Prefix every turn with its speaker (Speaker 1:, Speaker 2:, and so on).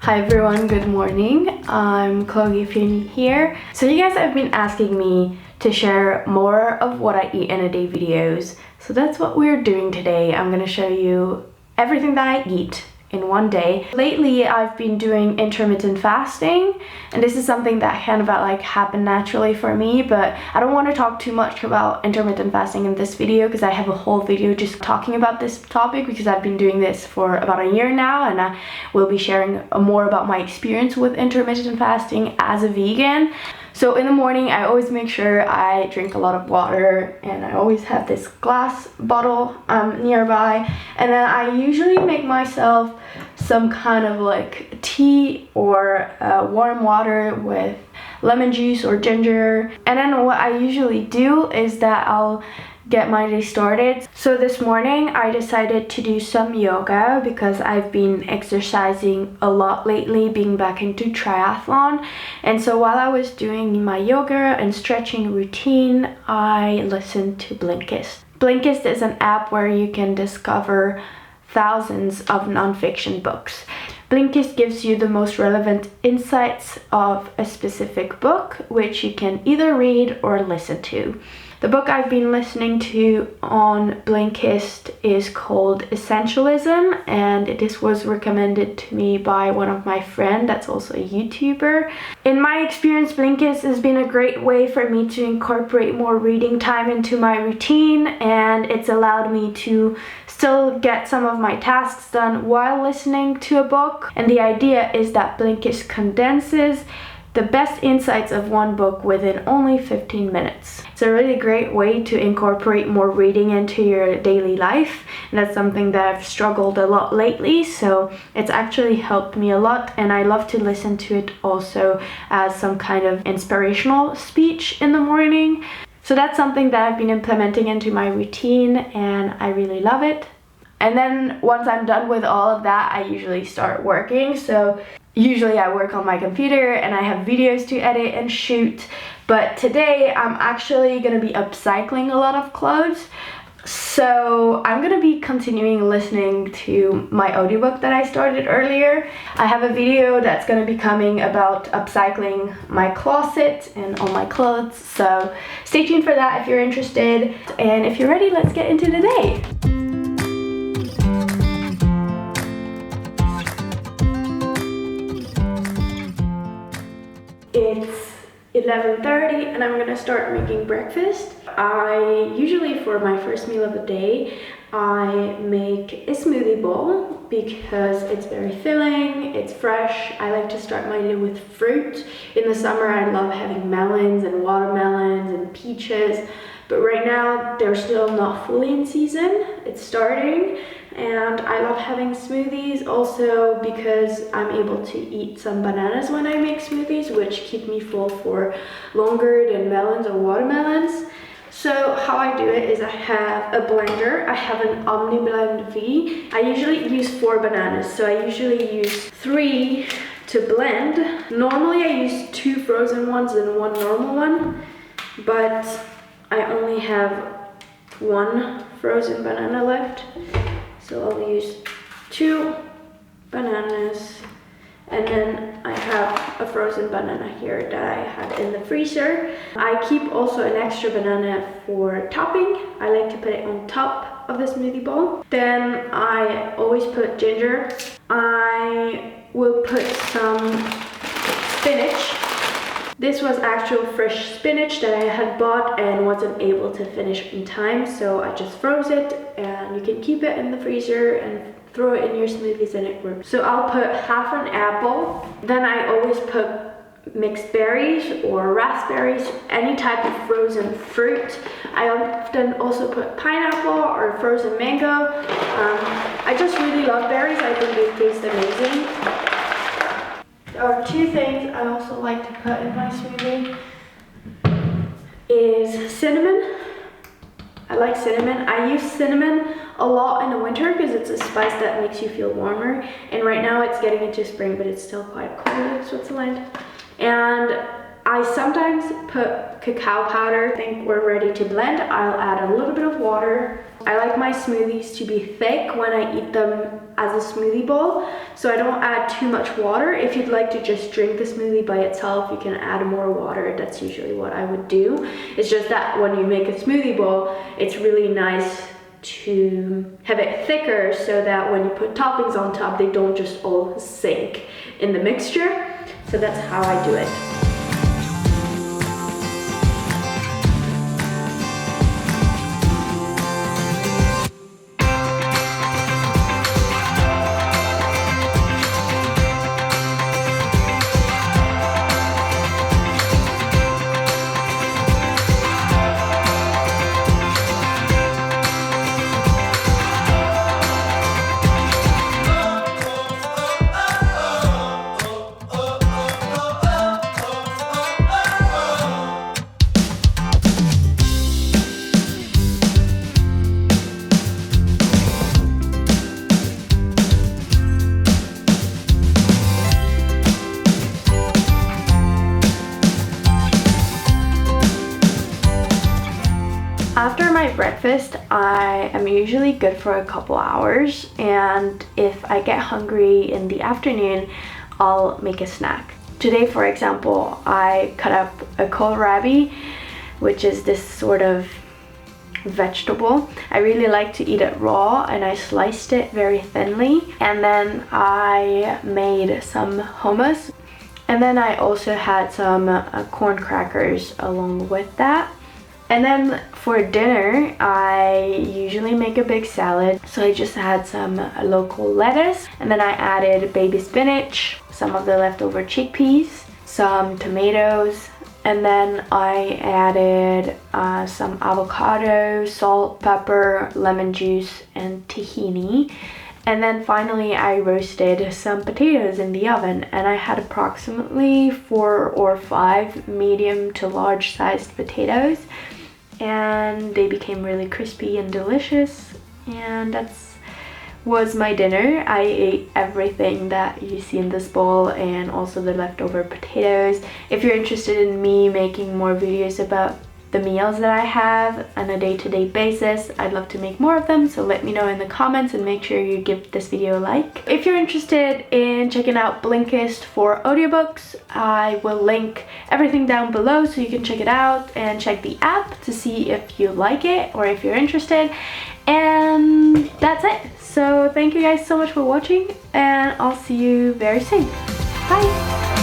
Speaker 1: Hi everyone, good morning. I'm Chloe.chenorkian here. So you guys have been asking me to share more of what I eat in a day videos. So that's what we're doing today. I'm gonna show you everything that I eat in one day. Lately I've been doing intermittent fasting, and this is something that kind of happened naturally for me, but I don't want to talk too much about intermittent fasting in this video because I have a whole video just talking about this topic because I've been doing this for about a year now, and I will be sharing more about my experience with intermittent fasting as a vegan. So in the morning, I always make sure I drink a lot of water, and I always have this glass bottle nearby. And then I usually make myself some kind of tea or warm water with lemon juice or ginger. And then what I usually do is that I'll get my day started. So this morning I decided to do some yoga because I've been exercising a lot lately, being back into triathlon. And so while I was doing my yoga and stretching routine, I listened to Blinkist. Blinkist is an app where you can discover thousands of nonfiction books. Blinkist gives you the most relevant insights of a specific book, which you can either read or listen to. The book I've been listening to on Blinkist is called Essentialism, and this was recommended to me by one of my friends that's also a YouTuber. In my experience, Blinkist has been a great way for me to incorporate more reading time into my routine, and it's allowed me to still get some of my tasks done while listening to a book. And the idea is that Blinkist condenses the best insights of one book within only 15 minutes. It's a really great way to incorporate more reading into your daily life, and that's something that I've struggled a lot lately, so it's actually helped me a lot, and I love to listen to it also as some kind of inspirational speech in the morning. So that's something that I've been implementing into my routine, and I really love it. And then once I'm done with all of that, I usually start working. So usually I work on my computer and I have videos to edit and shoot. But today I'm actually gonna be upcycling a lot of clothes. So I'm gonna be continuing listening to my audiobook that I started earlier. I have a video that's gonna be coming about upcycling my closet and all my clothes. So stay tuned for that if you're interested. And if you're ready, let's get into the day. It's 11:30 and I'm gonna start making breakfast. I usually, for my first meal of the day, I make a smoothie bowl because it's very filling, it's fresh. I like to start my day with fruit. In the summer, I love having melons and watermelons and peaches, but right now they're still not fully in season. It's starting. And I love having smoothies also because I'm able to eat some bananas when I make smoothies, which keep me full for longer than melons or watermelons. So how I do it is I have a blender. I have an OmniBlend V. I usually use 4 bananas, so I usually use 3 to blend. Normally I use 2 frozen ones and 1 normal one, but I only have 1 frozen banana left. So I'll use 2 bananas, and then I have a frozen banana here that I had in the freezer. I keep also an extra banana for topping. I like to put it on top of the smoothie bowl. Then I always put ginger. I will put some spinach. This was actual fresh spinach that I had bought and wasn't able to finish in time, so I just froze it, and you can keep it in the freezer and throw it in your smoothies and it works. So I'll put half an apple. Then I always put mixed berries or raspberries, any type of frozen fruit. I often also put pineapple or frozen mango. I just really love berries. I think they taste amazing. There are 2 things I also like to put in my smoothie is cinnamon. I like cinnamon. I use cinnamon a lot in the winter because it's a spice that makes you feel warmer. And right now it's getting into spring, but it's still quite cold in Switzerland. And I sometimes put cacao powder. I think we're ready to blend. I'll add a little bit of water. I like my smoothies to be thick when I eat them as a smoothie bowl, so I don't add too much water. If you'd like to just drink the smoothie by itself, you can add more water. That's usually what I would do. It's just that when you make a smoothie bowl, it's really nice to have it thicker so that when you put toppings on top, they don't just all sink in the mixture. So that's how I do it. After my breakfast, I am usually good for a couple hours, and if I get hungry in the afternoon, I'll make a snack. Today, for example, I cut up a kohlrabi, which is this sort of vegetable. I really like to eat it raw, and I sliced it very thinly, and then I made some hummus, and then I also had some corn crackers along with that. And then for dinner, I usually make a big salad. So I just had some local lettuce, and then I added baby spinach, some of the leftover chickpeas, some tomatoes, and then I added some avocado, salt, pepper, lemon juice, and tahini. And then finally I roasted some potatoes in the oven, and I had approximately 4 or 5 medium to large sized potatoes, and they became really crispy and delicious, and that's was my dinner. I ate everything that you see in this bowl and also the leftover potatoes. If you're interested in me making more videos about the meals that I have on a day-to-day basis, I'd love to make more of them, so let me know in the comments and make sure you give this video a like. If you're interested in checking out Blinkist for audiobooks, I will link everything down below so you can check it out and check the app to see if you like it or if you're interested. And that's it. So thank you guys so much for watching, and I'll see you very soon. Bye!